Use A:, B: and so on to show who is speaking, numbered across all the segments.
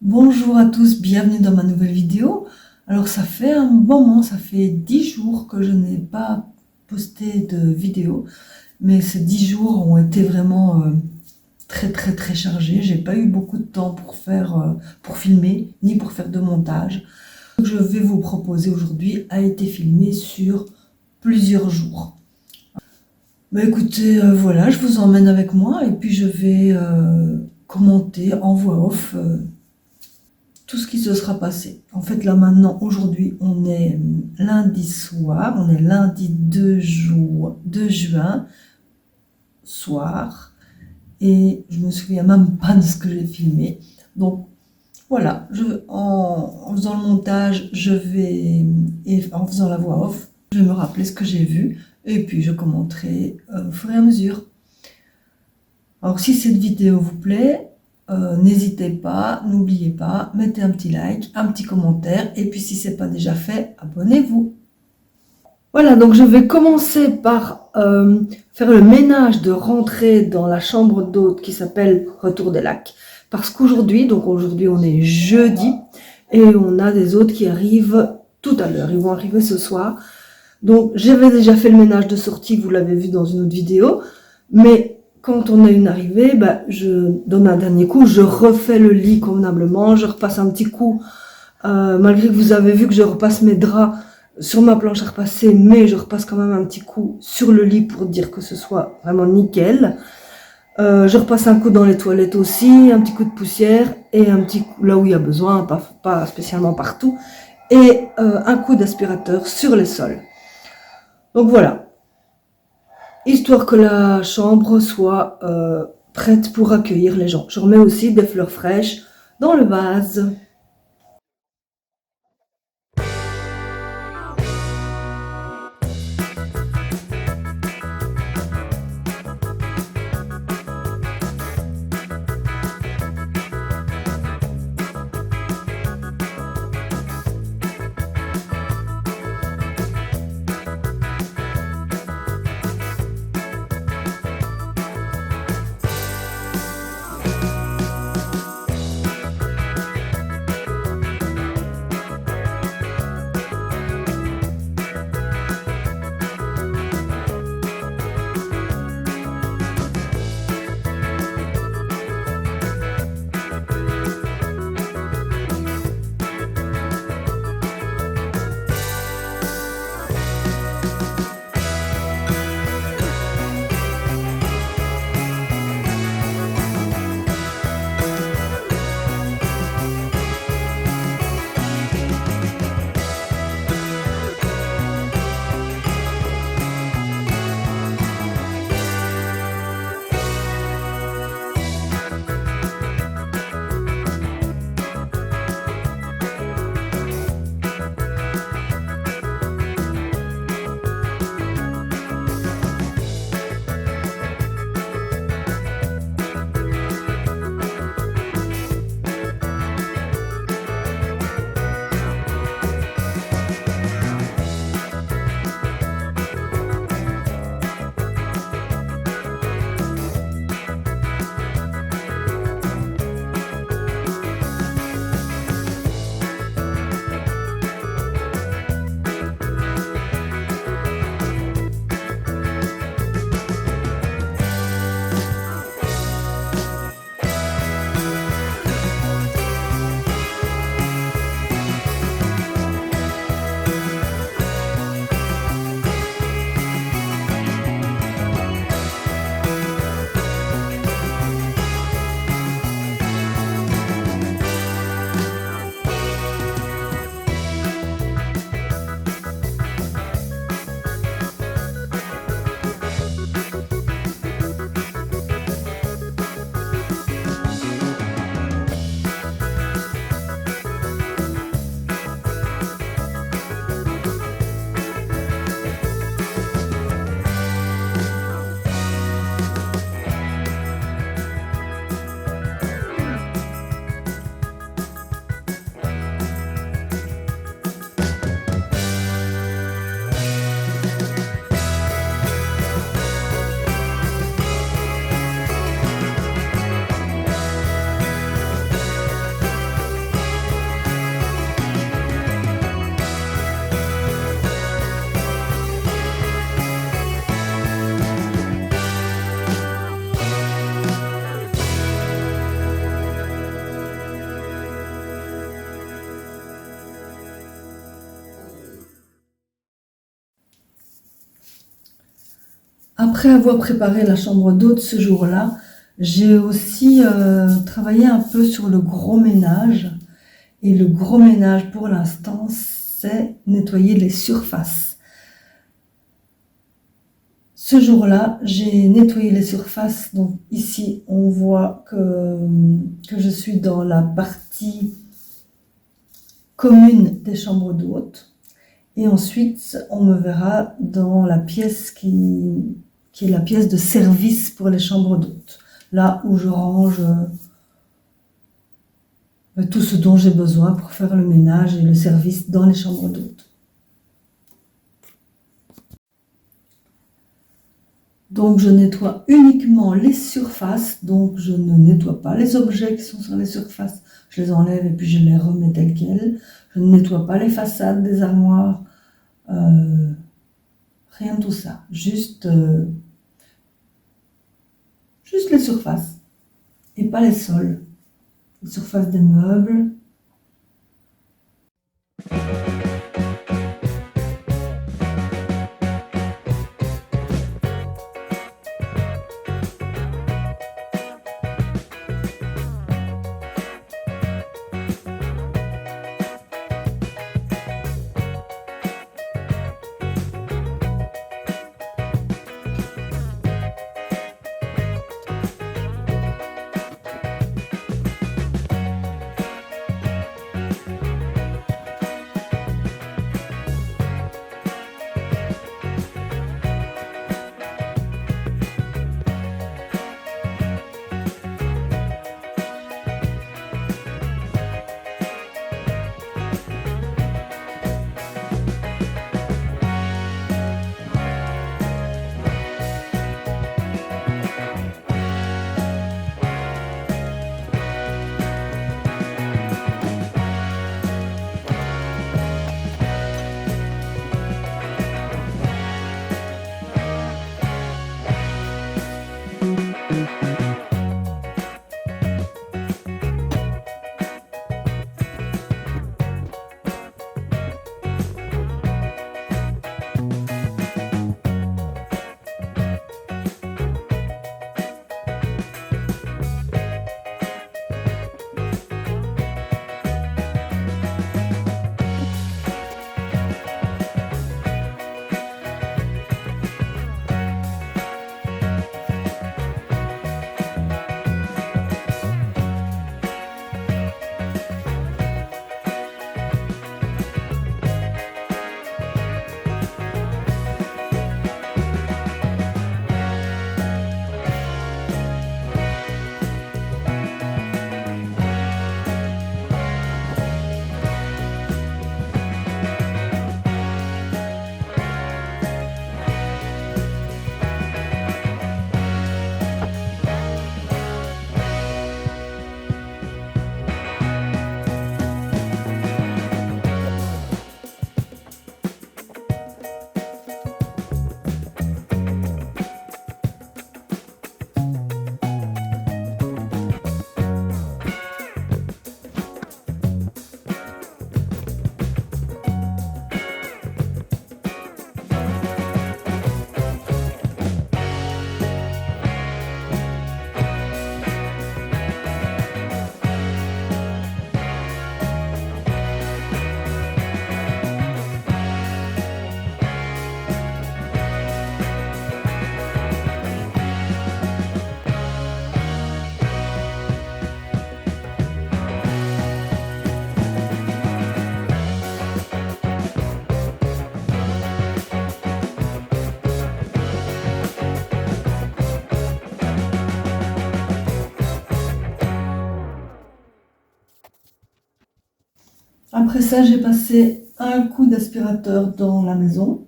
A: Bonjour à tous, bienvenue dans ma nouvelle vidéo. Alors ça fait un moment, ça fait 10 jours que je n'ai pas posté de vidéo, mais ces 10 jours ont été vraiment très chargés. J'ai pas eu beaucoup de temps pour filmer, ni pour faire de montage. Ce que je vais vous proposer aujourd'hui a été filmé sur plusieurs jours. Écoutez, voilà, je vous emmène avec moi et puis je vais commenter en voix off tout ce qui se sera passé. En fait, là maintenant, aujourd'hui, on est lundi soir, on est lundi 2 juin soir, et je me souviens même pas de ce que j'ai filmé. Donc voilà, en faisant le montage, et en faisant la voix off, je vais me rappeler ce que j'ai vu, et puis je commenterai au fur et à mesure. Alors si cette vidéo vous plaît, n'hésitez pas, n'oubliez pas, mettez un petit like, un petit commentaire, et puis si ce n'est pas déjà fait, abonnez-vous. Voilà, donc je vais commencer par faire le ménage de rentrée dans la chambre d'hôte qui s'appelle Retour des Lacs. Parce qu'aujourd'hui, on est jeudi, et on a des hôtes qui arrivent tout à l'heure, ils vont arriver ce soir. Donc j'avais déjà fait le ménage de sortie, vous l'avez vu dans une autre vidéo, mais quand on a une arrivée, je donne un dernier coup, je refais le lit convenablement, je repasse un petit coup, malgré que vous avez vu que je repasse mes draps sur ma planche à repasser, mais je repasse quand même un petit coup sur le lit pour dire que ce soit vraiment nickel. Je repasse un coup dans les toilettes aussi, un petit coup de poussière, et un petit coup là où il y a besoin, pas spécialement partout, et un coup d'aspirateur sur les sols. Donc voilà. Histoire que la chambre soit prête pour accueillir les gens. Je remets aussi des fleurs fraîches dans le vase. Après avoir préparé la chambre d'hôte ce jour-là, j'ai aussi travaillé un peu sur le gros ménage. Et le gros ménage pour l'instant, c'est nettoyer les surfaces. Ce jour-là, j'ai nettoyé les surfaces. Donc ici, on voit que je suis dans la partie commune des chambres d'hôtes. Et ensuite, on me verra dans la pièce qui est la pièce de service pour les chambres d'hôtes. Là où je range tout ce dont j'ai besoin pour faire le ménage et le service dans les chambres d'hôtes. Donc je nettoie uniquement les surfaces, donc je ne nettoie pas les objets qui sont sur les surfaces. Je les enlève et puis je les remets tels quels. Je ne nettoie pas les façades des armoires. Rien de tout ça. Juste les surfaces et pas les sols. Les surfaces des meubles. Après ça, j'ai passé un coup d'aspirateur dans la maison,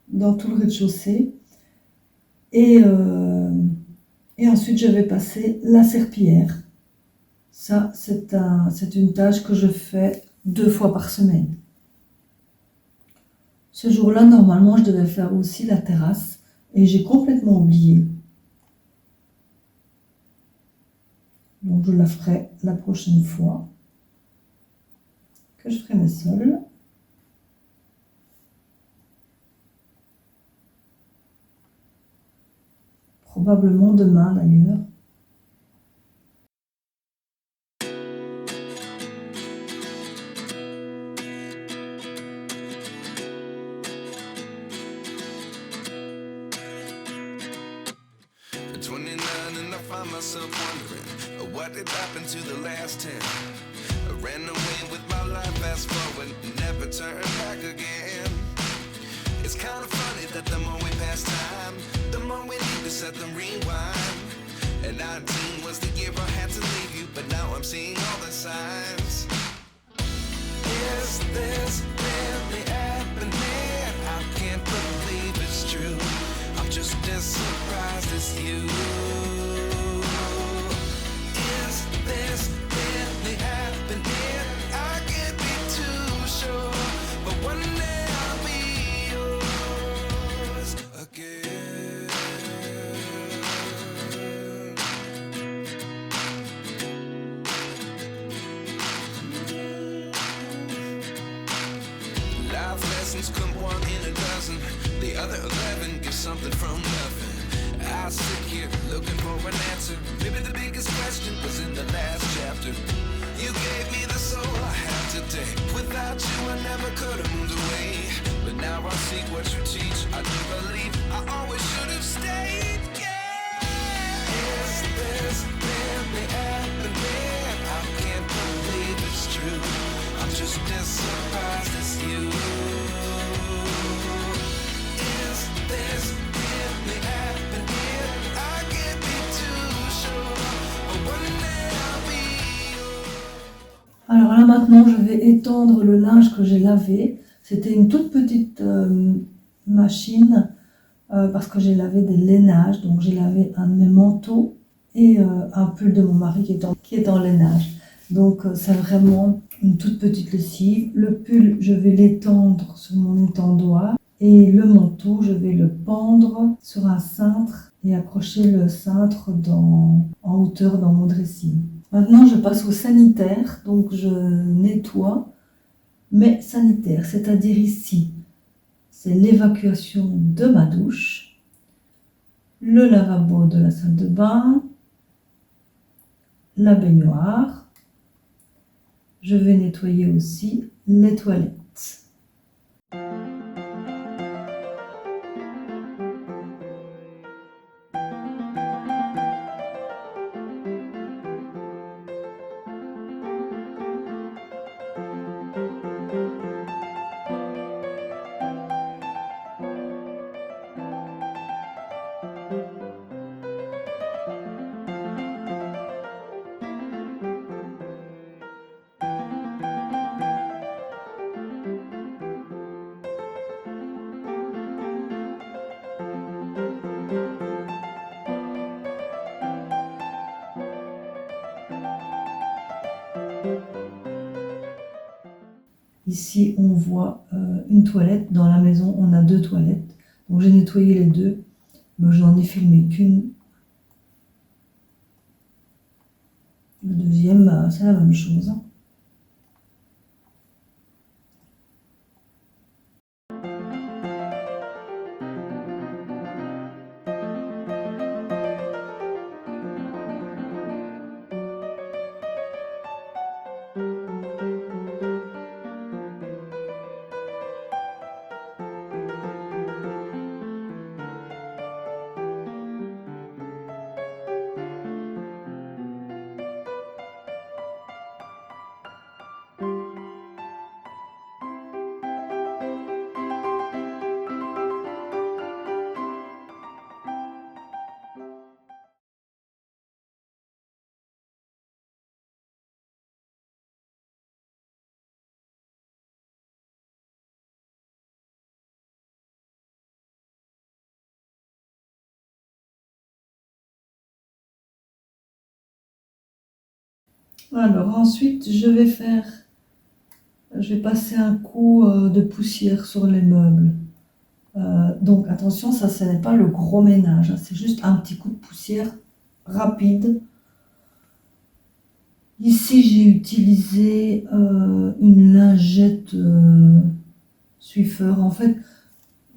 A: dans tout le rez-de-chaussée. Et, et ensuite, je vais passer la serpillière. Ça, c'est une tâche que je fais 2 fois par semaine. Ce jour-là, normalement, je devais faire aussi la terrasse et j'ai complètement oublié. Donc, je la ferai la prochaine fois que je ferai mes sols. probablement demain d'ailleurs.
B: At 29 and I find myself wondering what did happen to the last 10. I ran away with my life, fast forward, never turn back again. It's kind of funny that the more we pass time, the more we need to set them rewind. And 19 was the year I had to leave you, but now I'm seeing all the signs. Is this really happening? I can't believe it's true. I'm just as surprised as you. Is this really happening? I can't be too sure, but one day I'll be yours again. Life lessons come one in a dozen. The other 11 give something from nothing. I sit here looking for an answer. Maybe the biggest question was in the last chapter. You gave me the soul I have today. Without you I never could have moved away. But now I see what you teach. I do believe I always should have stayed. Yeah. Is this really happening? I can't believe it's true. I'm just as surprised as you. Is this really happening? I can't be too sure, but one day I'll be yours.
A: Alors là maintenant je vais étendre le linge que j'ai lavé. C'était une toute petite machine parce que j'ai lavé des lainages. Donc j'ai lavé un de mes manteaux et un pull de mon mari qui est en lainage. Donc c'est vraiment une toute petite lessive. Le pull je vais l'étendre sur mon étendoir et le manteau je vais le pendre sur un cintre et accrocher le cintre en hauteur dans mon dressing. Maintenant je passe au sanitaire, donc je nettoie mes sanitaires, c'est-à-dire ici c'est l'évacuation de ma douche, le lavabo de la salle de bain, la baignoire. Je vais nettoyer aussi les toilettes. Ici, on voit une toilette. Dans la maison, on a 2 toilettes. Donc, j'ai nettoyé les 2, mais je n'en ai filmé qu'une. Le deuxième, c'est la même chose. Alors ensuite, je vais passer un coup de poussière sur les meubles. Donc attention, ça ce n'est pas le gros ménage, hein, c'est juste un petit coup de poussière rapide. Ici, j'ai utilisé une lingette Swiffer. En fait,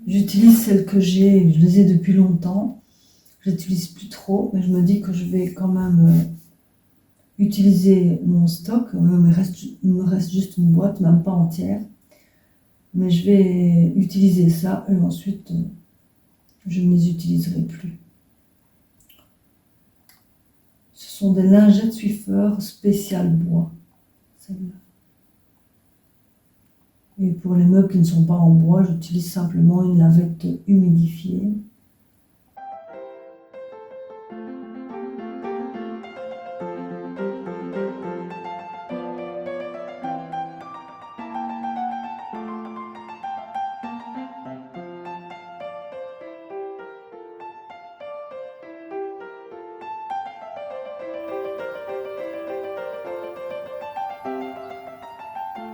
A: j'utilise celle que j'ai, je les ai depuis longtemps. Je l'utilise plus trop, mais je me dis que je vais quand même utiliser mon stock. Il me reste juste une boîte, même pas entière. Mais je vais utiliser ça et ensuite je ne les utiliserai plus. Ce sont des lingettes Swiffer spécial bois. Celle-là. Et pour les meubles qui ne sont pas en bois, j'utilise simplement une lavette humidifiée.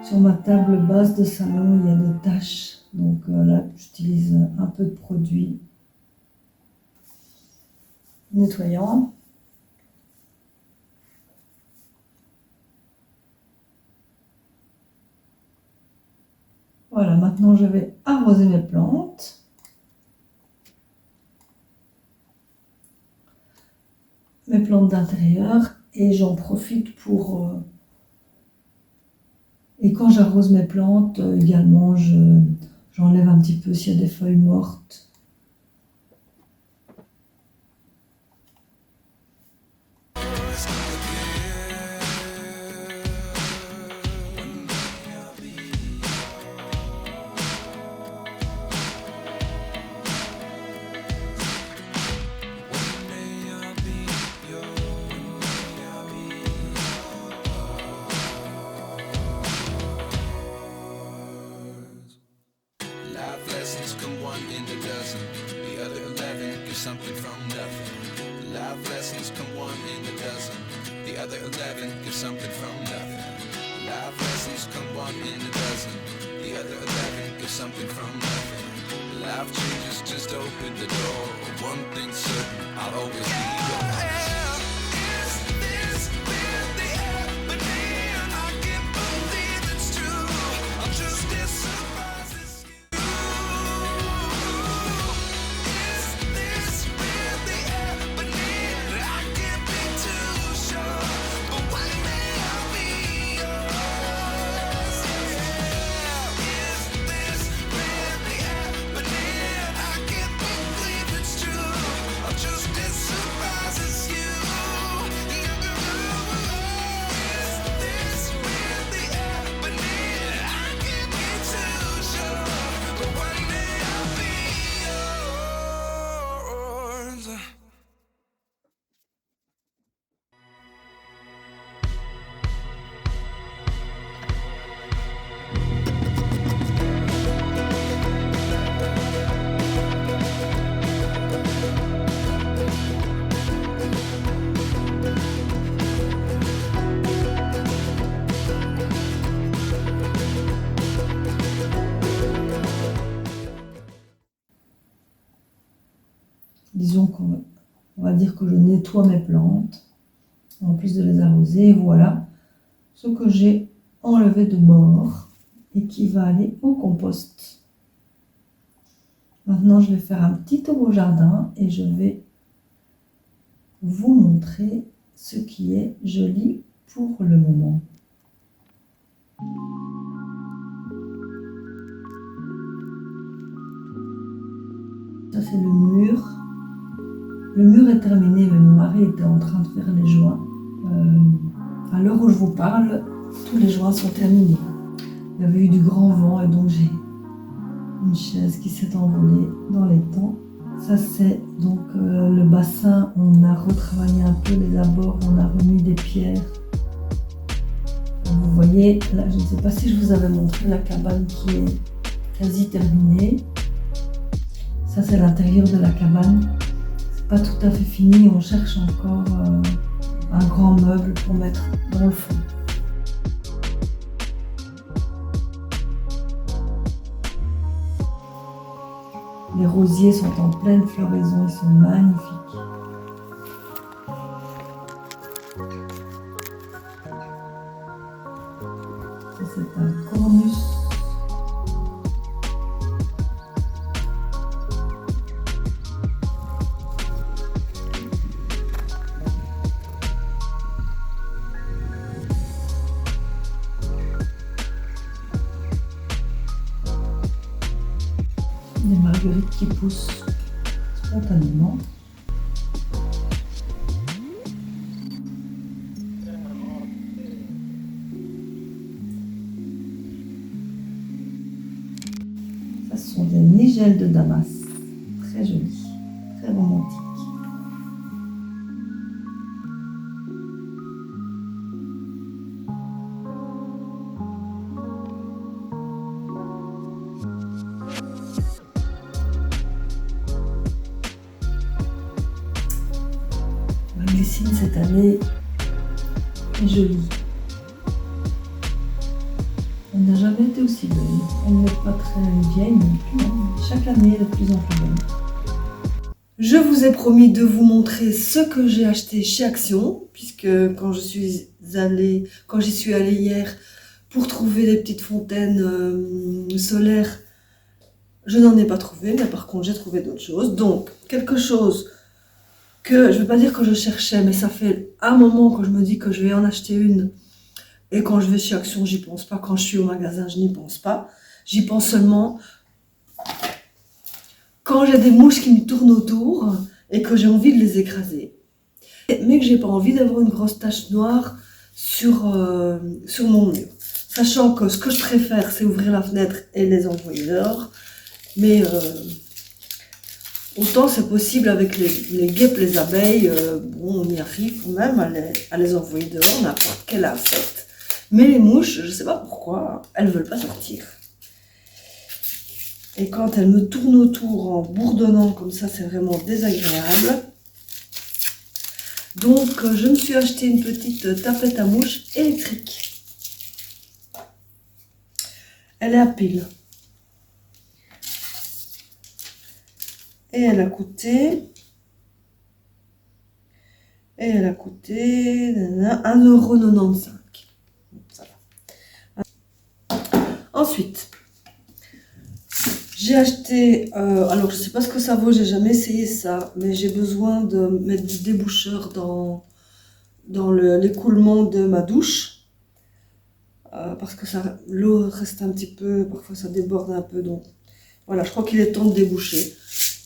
A: Sur ma table basse de salon, il y a des taches. Donc là, j'utilise un peu de produit nettoyant. Voilà, maintenant je vais arroser mes plantes. Mes plantes d'intérieur. Et j'en profite pour... Et quand j'arrose mes plantes, également, j'enlève un petit peu s'il y a des feuilles mortes.
B: Something from nothing. Life lessons come one in a dozen. The other 11 give something from nothing. Life lessons come one in a dozen. The other 11 give something from nothing. Life changes just open the door. One thing's certain, I'll always be yours.
A: Disons qu'on va dire que je nettoie mes plantes, en plus de les arroser. Et voilà ce que j'ai enlevé de mort et qui va aller au compost. Maintenant, je vais faire un petit tour au jardin et je vais vous montrer ce qui est joli pour le moment. Ça, c'est le mur. Le mur est terminé, mais mon mari était en train de faire les joints. À l'heure où je vous parle, tous les joints sont terminés. Il y avait eu du grand vent et donc j'ai une chaise qui s'est envolée dans les temps. Ça, c'est donc le bassin. On a retravaillé un peu les abords, on a remis des pierres. Vous voyez, là, je ne sais pas si je vous avais montré la cabane qui est quasi terminée. Ça, c'est l'intérieur de la cabane. Pas tout à fait fini, on cherche encore un grand meuble pour mettre dans le fond. Les rosiers sont en pleine floraison, ils sont magnifiques. Ça, c'est un cornus. marguerite qui pousse spontanément. Ça, ce sont des nigelles de Damas, très jolies, très romantiques. La glycine cette année est jolie. Elle n'a jamais été aussi belle. Elle n'est pas très vieille non plus. Chaque année, elle est de plus en plus belle. Je vous ai promis de vous montrer ce que j'ai acheté chez Action, puisque quand j'y suis allée hier pour trouver des petites fontaines solaires, je n'en ai pas trouvé, mais par contre j'ai trouvé d'autres choses. Donc, quelque chose que, je ne veux pas dire que je cherchais, mais ça fait un moment que je me dis que je vais en acheter une. Et quand je vais chez Action, j'y pense pas. Quand je suis au magasin, je n'y pense pas. J'y pense seulement quand j'ai des mouches qui me tournent autour et que j'ai envie de les écraser. Mais que j'ai pas envie d'avoir une grosse tache noire sur mon mur. Sachant que ce que je préfère, c'est ouvrir la fenêtre et les envoyer dehors. Mais autant c'est possible avec les guêpes, les abeilles, bon, on y arrive quand même à les envoyer dehors, n'importe quel insecte. Mais les mouches, je ne sais pas pourquoi, elles ne veulent pas sortir. Et quand elles me tournent autour en bourdonnant comme ça, c'est vraiment désagréable. Donc, je me suis acheté une petite tapette à mouches électrique. Elle est à pile. Et elle a coûté 1,95 €. Ça va. Ensuite, j'ai acheté, alors je ne sais pas ce que ça vaut, j'ai jamais essayé ça, mais j'ai besoin de mettre du déboucheur dans l'écoulement de ma douche, parce que l'eau reste un petit peu, parfois ça déborde un peu, donc voilà, je crois qu'il est temps de déboucher.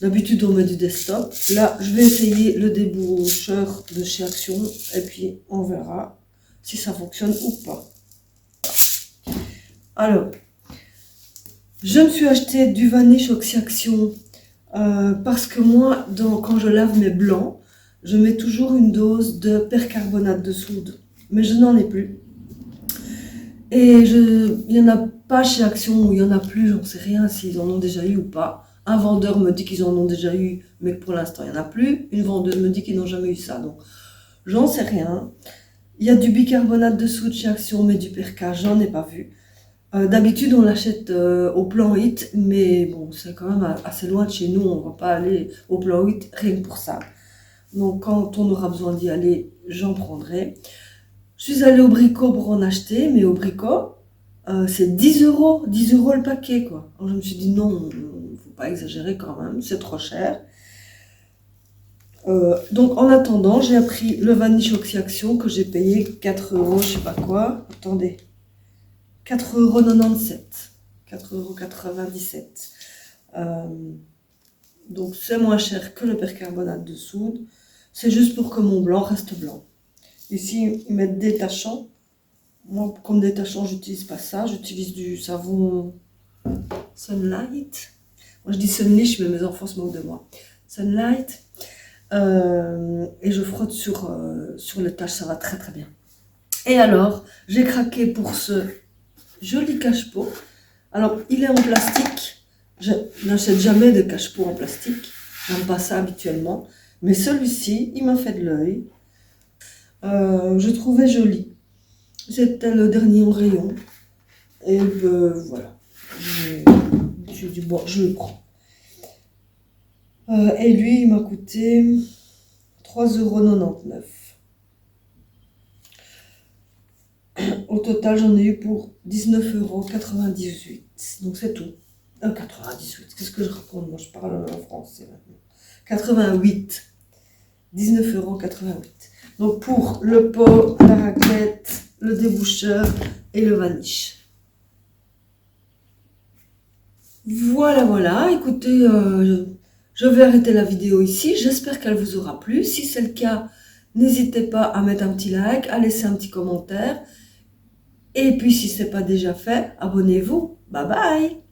A: D'habitude on met du desktop, là je vais essayer le déboucheur de chez Action, et puis on verra si ça fonctionne ou pas. Alors, je me suis acheté du Vanish Oxy Action parce que moi, quand je lave mes blancs, je mets toujours une dose de percarbonate de soude. Mais je n'en ai plus. Et il n'y en a pas chez Action, ou il n'y en a plus, j'en sais rien s'ils en ont déjà eu ou pas. Un vendeur me dit qu'ils en ont déjà eu, mais que pour l'instant il n'y en a plus. Une vendeuse me dit qu'ils n'ont jamais eu ça, donc j'en sais rien. Il y a du bicarbonate de soude chez Action, mais du perca, j'en ai pas vu. D'habitude on l'achète au plan HIT, mais bon, c'est quand même assez loin de chez nous, on va pas aller au plan HIT rien que pour ça. Donc quand on aura besoin d'y aller, j'en prendrai. Je suis allée au Brico pour en acheter, mais au Brico, c'est 10 €, 10 € le paquet, quoi. Alors je me suis dit non, faut pas exagérer quand même, c'est trop cher. Donc en attendant, j'ai pris le Vanish Oxy Action que j'ai payé 4 €, je sais pas quoi. Attendez, 4,97 €, 4,97 €. Donc c'est moins cher que le percarbonate de soude. C'est juste pour que mon blanc reste blanc. Ici, ils mettent détachant. Moi, comme détachant, j'utilise pas ça. J'utilise du savon Sunlight. Moi, je dis Sunlight, mais mes enfants se moquent de moi. Sunlight. Et je frotte sur les taches, ça va très très bien. Et alors, j'ai craqué pour ce joli cache-pot. Alors, il est en plastique. Je n'achète jamais de cache-pot en plastique. J'aime pas ça habituellement. Mais celui-ci, il m'a fait de l'œil. Je trouvais joli. C'était le dernier en rayon. Et voilà. J'ai dit, bon, je le prends. Et lui, il m'a coûté 3,99 €. Au total, j'en ai eu pour 19,98 €. Donc c'est tout. 98. Qu'est-ce que je raconte? Moi, je parle en français maintenant. 88. 19,88 €. Donc pour le pot, la raclette, le déboucheur et le vanish. Voilà, écoutez, je vais arrêter la vidéo ici. J'espère qu'elle vous aura plu. Si c'est le cas, n'hésitez pas à mettre un petit like, à laisser un petit commentaire. Et puis si ce n'est pas déjà fait, abonnez-vous. Bye bye!